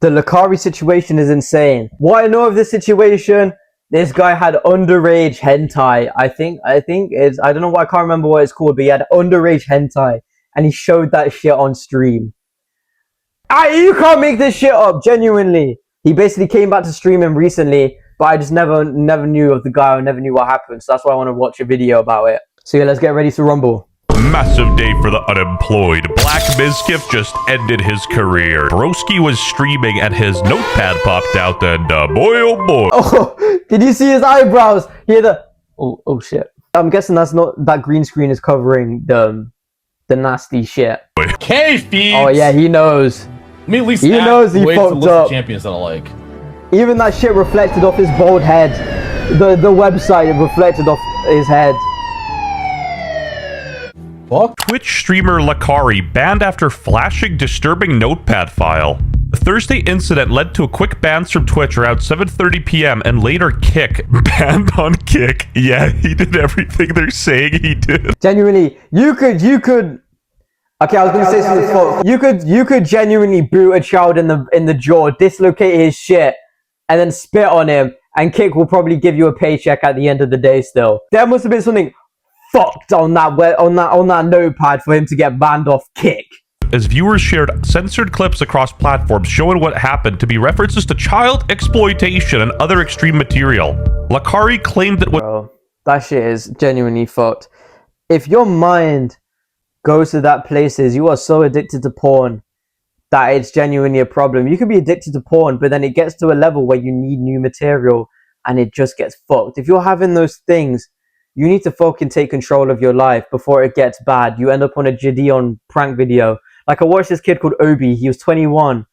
The Lacardi situation is insane. What I know of this situation, this guy had underage hentai. I think it's, I don't know why, I can't remember what it's called, but he had underage hentai, and he showed that shit on stream. You can't make this shit up, genuinely. He basically came back to streaming recently, but I just never knew of the guy, or never knew what happened, so that's why I want to watch a video about it. So yeah, let's get ready to rumble. Massive day for the unemployed. Black Mizkif just ended his career. Broski was streaming and his notepad popped out, and boy oh boy. Oh, did you see his eyebrows? He had a... Oh shit. I'm guessing that's not... That green screen is covering the nasty shit. K-Feet! Oh yeah, he knows. I mean, at least he knows he fucked up. Champions that I like. Even that shit reflected off his bald head. The website reflected off his head. Fuck. Twitch streamer Lacardi banned after flashing disturbing notepad file. The Thursday incident led to a quick ban from Twitch around 7:30 p.m. and later Kick. Banned on Kick. Yeah, he did everything they're saying he did. Genuinely, you could... Okay, I was gonna say something fucked. You could genuinely boot a child in the jaw, dislocate his shit, and then spit on him, and Kick will probably give you a paycheck at the end of the day still. There must have been something fucked on that notepad for him to get banned off Kick. As viewers shared censored clips across platforms showing what happened to be references to child exploitation and other extreme material. Lacardi claimed that Bro, that shit is genuinely fucked. If your mind goes to that places, you are so addicted to porn that it's genuinely a problem. You could be addicted to porn, but then it gets to a level where you need new material and it just gets fucked. If you're having those things, you need to fucking take control of your life before it gets bad. You end up on a Gideon prank video. Like, I watched this kid called Obi. He was 21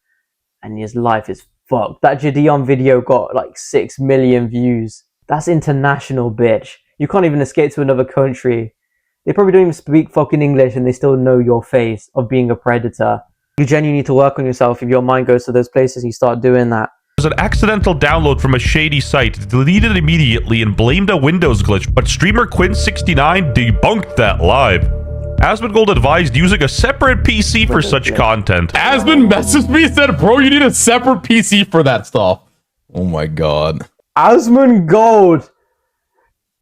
and his life is fucked. That Gideon video got like 6 million views. That's international, bitch. You can't even escape to another country. They probably don't even speak fucking English and they still know your face of being a predator. You genuinely need to work on yourself. If your mind goes to those places, you start doing that. was an accidental download from a shady site, deleted immediately and blamed a Windows glitch, but streamer Quinn69 debunked that live. Asmongold advised using a separate PC for such content. Asmon messaged me and said, bro, you need a separate PC for that stuff. Oh my god. Asmongold,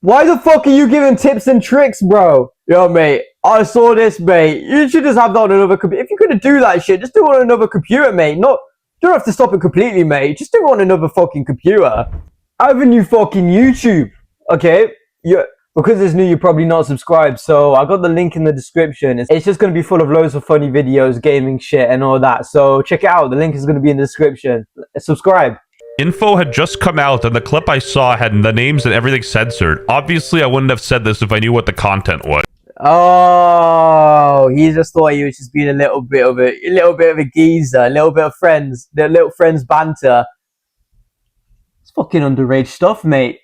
why the fuck are you giving tips and tricks, bro? Yo, mate, I saw this, mate. You should just have that on another computer. If you're gonna do that shit, just do it on another computer, mate. You don't have to stop it completely, mate. Just do it on another fucking computer. I have a new fucking YouTube, okay? Because it's new, you're probably not subscribed, so I got the link in the description. It's just going to be full of loads of funny videos, gaming shit, and all that. So check it out. The link is going to be in the description. Subscribe. Info had just come out, and the clip I saw had the names and everything censored. Obviously, I wouldn't have said this if I knew what the content was. Oh, he just thought he was just being a little bit of a geezer, a little bit of friends, their little friends banter. It's fucking underage stuff, mate.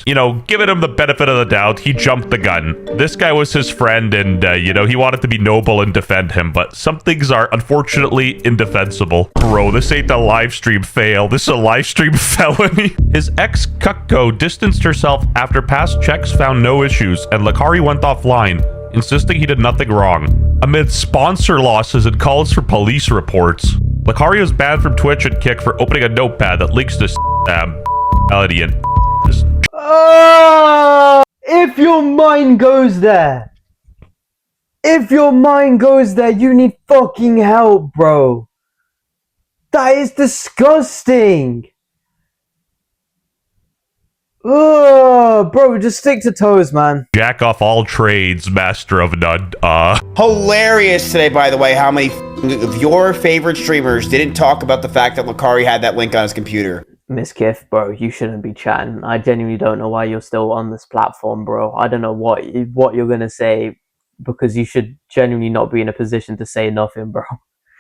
You know, giving him the benefit of the doubt, he jumped the gun. This guy was his friend, and, you know, he wanted to be noble and defend him, but some things are, unfortunately, indefensible. Bro, this ain't a livestream fail. This is a livestream felony. His ex, Kukko, distanced herself after past checks found no issues, and Lacardi went offline, insisting he did nothing wrong. Amid sponsor losses and calls for police reports, Lacardi was banned from Twitch and Kick for opening a notepad that leaks to reality and if your mind goes there, you need fucking help, bro. That is disgusting. Oh, bro, just stick to toes, man. Jack off all trades, master of none. Hilarious today, by the way, how many of your favorite streamers didn't talk about the fact that Lacardi had that link on his computer. Miskiff, bro, you shouldn't be chatting. I genuinely don't know why you're still on this platform, bro. I don't know what you're gonna say, because you should genuinely not be in a position to say nothing, bro.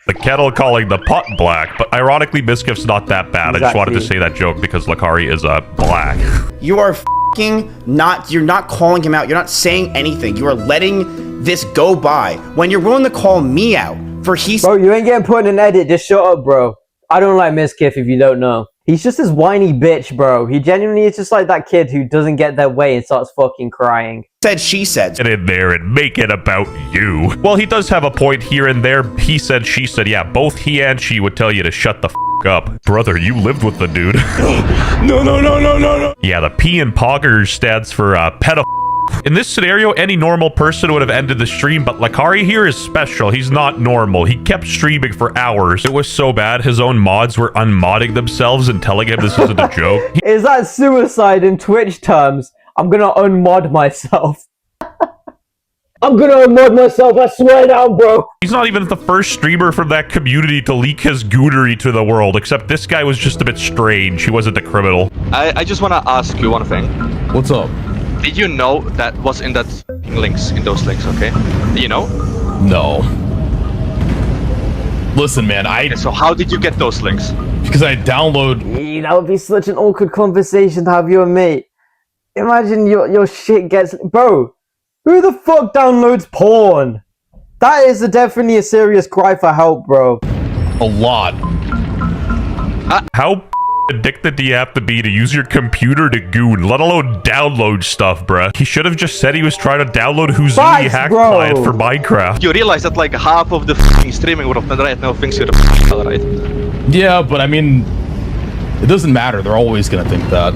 The kettle calling the pot black, but ironically, Miskiff's not that bad. Exactly. I just wanted to say that joke because Lacardi is black. You are you're not calling him out. You're not saying anything. You are letting this go by when you're willing to call me out for Bro, you ain't getting put in an edit. Just shut up, bro. I don't like Miskiff if you don't know. He's just this whiny bitch, bro. He genuinely is just like that kid who doesn't get their way and starts fucking crying. Said she said. Get in there and make it about you. Well, he does have a point here and there. He said, she said. Yeah, both he and she would tell you to shut the f up. Brother, you lived with the dude. No. Yeah, the P in Poggers stands for pedo. In this scenario, any normal person would have ended the stream, but Lacardi here is special. He's not normal. He kept streaming for hours. It was so bad, his own mods were unmodding themselves and telling him this isn't a joke. Is that suicide in Twitch terms? I'm gonna unmod myself. I'm gonna unmod myself, I swear down, bro. He's not even the first streamer from that community to leak his goonery to the world, except this guy was just a bit strange. He wasn't a criminal. I just want to ask you one thing. What's up? Did you know that was in that links, in those links, okay? Do you know? No. Listen, man, Okay, so how did you get those links? because I download. That would be such an awkward conversation to have with your mate. Imagine your shit gets... Bro, who the fuck downloads porn? That is definitely a serious cry for help, bro. A lot. How addicted do you have to be to use your computer to goon, let alone download stuff, bruh? He should have just said he was trying to download Houdini Facts, hack bro. client for Minecraft. You realize that like half of the f***ing streaming would have been right now thinks you're the right? Yeah, but I mean, it doesn't matter. They're always gonna think that.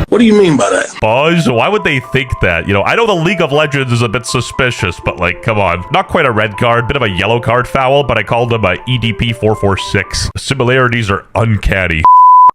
What do you mean by that? Buzz, why would they think that? You know, I know the League of Legends is a bit suspicious, but like, come on. Not quite a red card, bit of a yellow card foul, but I called him a EDP 446. The similarities are uncanny.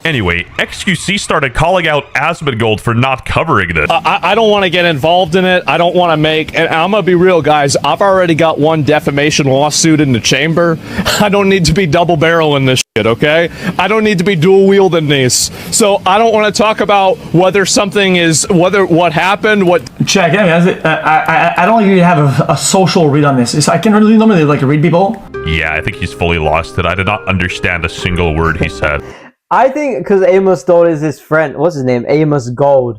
Anyway, XQC started calling out Asmongold for not covering this. I don't want to get involved in it. I don't want to make... And I'm going to be real, guys. I've already got one defamation lawsuit in the chamber. I don't need to be double-barreling this shit, okay? I don't need to be dual-wielding these. So I don't want to talk about whether something is... what happened, what... Check, I don't really have a social read on this. I can really normally like read people. Yeah, I think he's fully lost it. I did not understand a single word he said. I think because Amos Gold is his friend. What's his name? Amos Gold.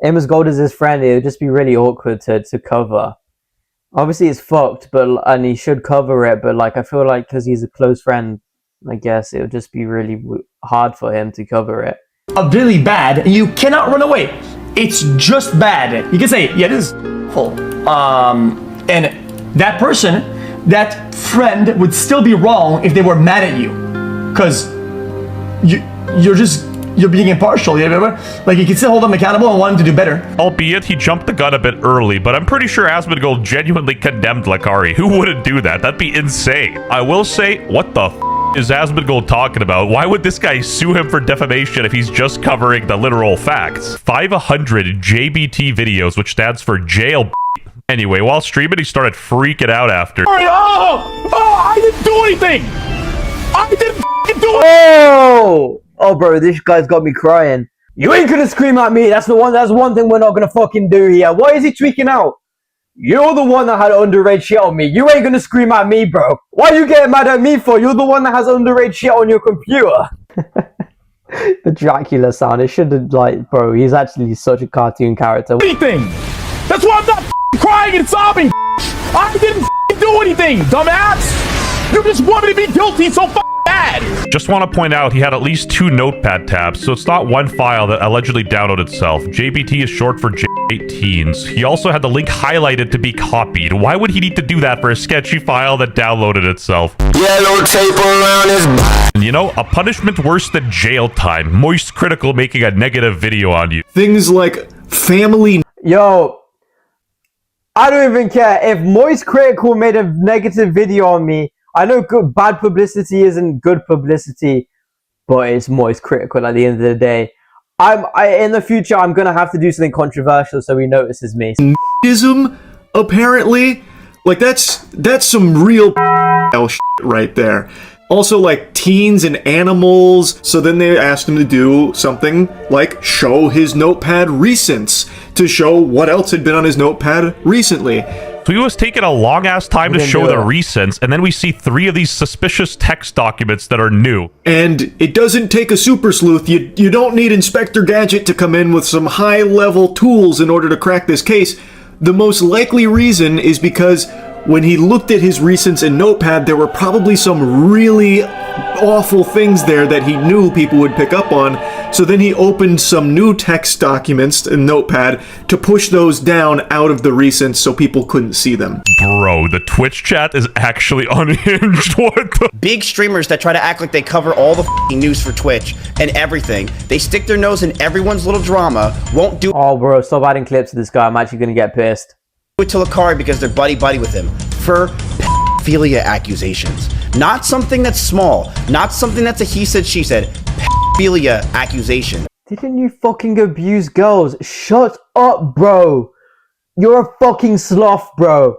Amos Gold is his friend. It would just be really awkward to cover. Obviously, it's fucked, and he should cover it. But like, I feel like because he's a close friend, I guess it would just be really hard for him to cover it. Really bad. You cannot run away. It's just bad. You can say, yeah, this is full. And that person, that friend, would still be wrong if they were mad at you, because you're being impartial. You remember? Like, you can still hold them accountable and want them to do better. Albeit he jumped the gun a bit early, but I'm pretty sure Asmongold genuinely condemned Lacardi. Who wouldn't do that? That'd be insane. I will say, what the is Asmongold talking about? Why would this guy sue him for defamation if he's just covering the literal facts? 500 JBT videos, which stands for jail. Anyway, while streaming, he started freaking out after. I didn't do anything. I didn't do it. Oh, bro, this guy's got me crying. You ain't gonna scream at me. That's one thing we're not gonna fucking do here. Why is he tweaking out? You're the one that had underage shit on me. You ain't gonna scream at me, bro. Why are you getting mad at me for? You're the one that has underage shit on your computer. The Dracula sound. It should have, like, bro, he's actually such a cartoon character. Anything. That's why I'm not crying and sobbing. I didn't do anything, dumbass. You just want me to be guilty so bad. Just want to point out he had at least 2 notepad tabs, so it's not one file that allegedly downloaded itself. JBT is short for J18s. He also had the link highlighted to be copied. Why would he need to do that for a sketchy file that downloaded itself? Yellow tape around his back. And you know, a punishment worse than jail time. Moist Critical making a negative video on you. Things like family. Yo, I don't even care. If Moist Critical made a negative video on me, I know bad publicity isn't good publicity, but it's Moist Critical at the end of the day. In the future, I'm gonna have to do something controversial so he notices me. Apparently, like that's some real shit right there. Also, like teens and animals. So then they asked him to do something like show his notepad recents to show what else had been on his notepad recently. So he was taking a long-ass time to show the recents, and then we see 3 of these suspicious text documents that are new. And it doesn't take a super sleuth. You don't need Inspector Gadget to come in with some high-level tools in order to crack this case. The most likely reason is because when he looked at his recents in Notepad, there were probably some really awful things there that he knew people would pick up on, So then he opened some new text documents in Notepad to push those down out of the recents so people couldn't see them. Bro, the Twitch chat is actually unhinged. What the? Big streamers that try to act like they cover all the news for Twitch and everything. They stick their nose in everyone's little drama, won't do Oh, bro, stop adding clips to this guy. I'm actually gonna get pissed. it to Lacardi because they're buddy-buddy with him for pedophilia accusations. Not something that's small, not something that's a he said, she said. Pedophilia accusation. Didn't you fucking abuse girls? Shut up, bro. You're a fucking sloth, bro.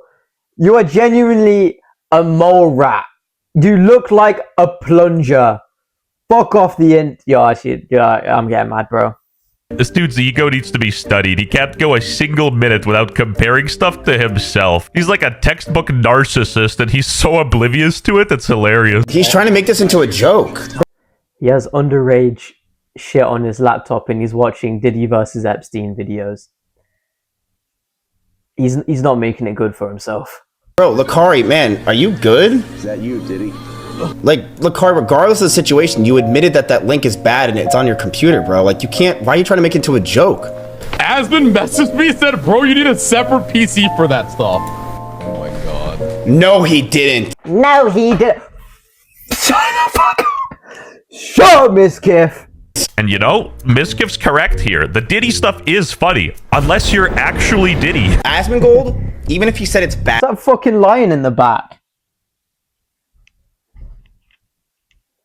You are genuinely a mole rat. You look like a plunger. Fuck off the yeah, I'm getting mad, bro. This dude's ego needs to be studied. He can't go a single minute without comparing stuff to himself. He's like a textbook narcissist, and he's so oblivious to it, it's hilarious. He's trying to make this into a joke. He has underage shit on his laptop, and he's watching Diddy versus Epstein videos. He's not making it good for himself. Bro, Lacardi, man, are you good? Is that you, Diddy? Like, Lacardi, regardless of the situation, you admitted that that link is bad and it's on your computer, bro. Like, you can't, why are you trying to make it into a joke? Asmon messaged me, said, bro, you need a separate PC for that stuff. Oh my god. No, he didn't. No, he did. Shut the fuck up. Shut up, Miskiff. And you know, Miskiff's correct here. The Diddy stuff is funny, unless you're actually Diddy. Asmongold, even if he said it's bad. That fucking lion in the back.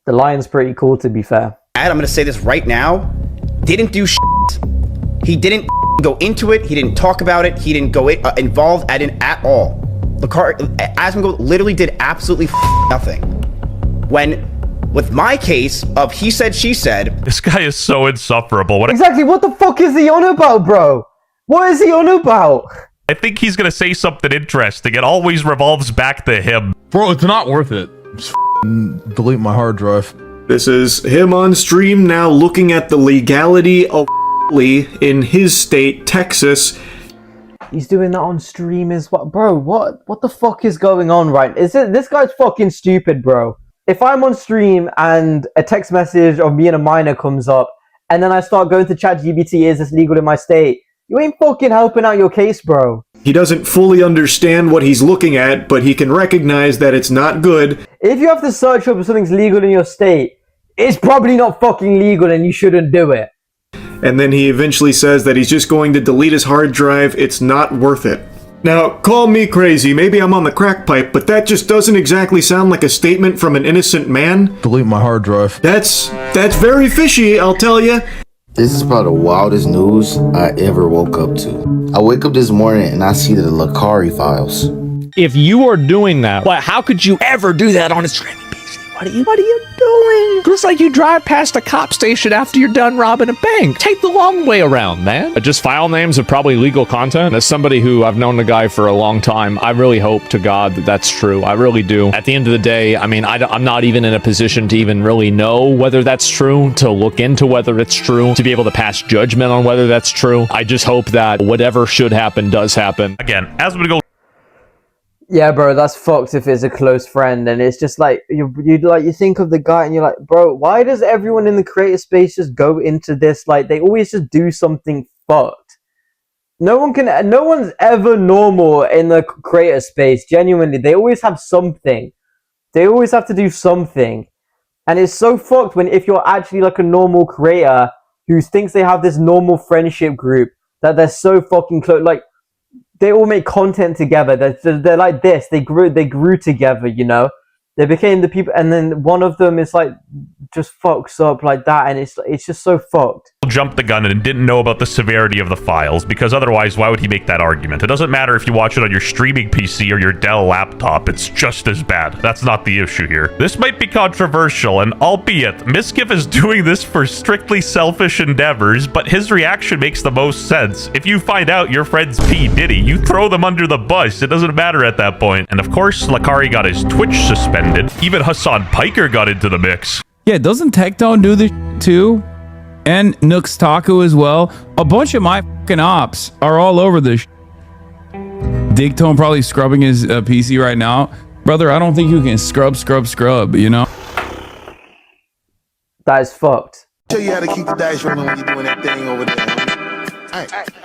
The lion's pretty cool, to be fair. I'm gonna say this right now. Didn't do shit. He didn't go into it. He didn't talk about it. He didn't go involved at all. Asmongold literally did absolutely nothing. When, with my case of he said, she said. This guy is so insufferable. Exactly, what the fuck is he on about, bro? What is he on about? I think he's gonna say something interesting. It always revolves back to him. Bro, it's not worth it. Just delete my hard drive. This is him on stream now looking at the legality of in his state, Texas. He's doing that on stream as well. Bro, what the fuck is going on, right? This guy's fucking stupid, bro. If I'm on stream and a text message of me and a minor comes up, and then I start going to ChatGPT, is this legal in my state? You ain't fucking helping out your case, bro. He doesn't fully understand what he's looking at, but he can recognize that it's not good. If you have to search up if something's legal in your state, it's probably not fucking legal and you shouldn't do it. And then he eventually says that he's just going to delete his hard drive. It's not worth it. Now, call me crazy, maybe I'm on the crack pipe, but that just doesn't exactly sound like a statement from an innocent man. Delete my hard drive. That's very fishy, I'll tell you. This is probably the wildest news I ever woke up to. I wake up this morning and I see the Lacardi files. If you are doing that, but how could you ever do that on a streaming PC? What are you doing? Looks like you drive past a cop station after you're done robbing a bank. Take the long way around, man. Just file names of probably legal content. As somebody who I've known the guy for a long time, I really hope to God that that's true. I really do. At the end of the day, I mean, I'm not even in a position to even really know whether that's true, to look into whether it's true, to be able to pass judgment on whether that's true. I just hope that whatever should happen does happen. Again, as we go. Yeah, bro, that's fucked if it's a close friend, and it's just like you think of the guy and you're like, bro, why does everyone in the creator space just go into this? Like, they always just do something fucked. No one's ever normal in the creator space. Genuinely, they always have something. They always have to do something, and it's so fucked when if you're actually like a normal creator who thinks they have this normal friendship group that they're so fucking close, like. They all make content together. They're like this. They grew together, you know. They became the people, and then one of them is like just fucks up like that, and it's just so fucked. Jumped the gun and didn't know about the severity of the files, because otherwise why would he make that argument? It doesn't matter if you watch it on your streaming PC or your Dell laptop, it's just as bad. That's not the issue here. This might be controversial, and albeit Miskiff is doing this for strictly selfish endeavors, but his reaction makes the most sense. If you find out your friend's P. Diddy, you throw them under the bus. It doesn't matter at that point. And of course, Lacardi got his Twitch suspended. Even Hassan Piker got into the mix. Yeah, doesn't Tectone do this too? And Nooks Taco as well. A bunch of my fucking ops are all over this. Digtone probably scrubbing his PC right now. Brother, I don't think you can scrub, you know? That is fucked. Show you how to keep the dice rolling when you're doing that thing over there. All right.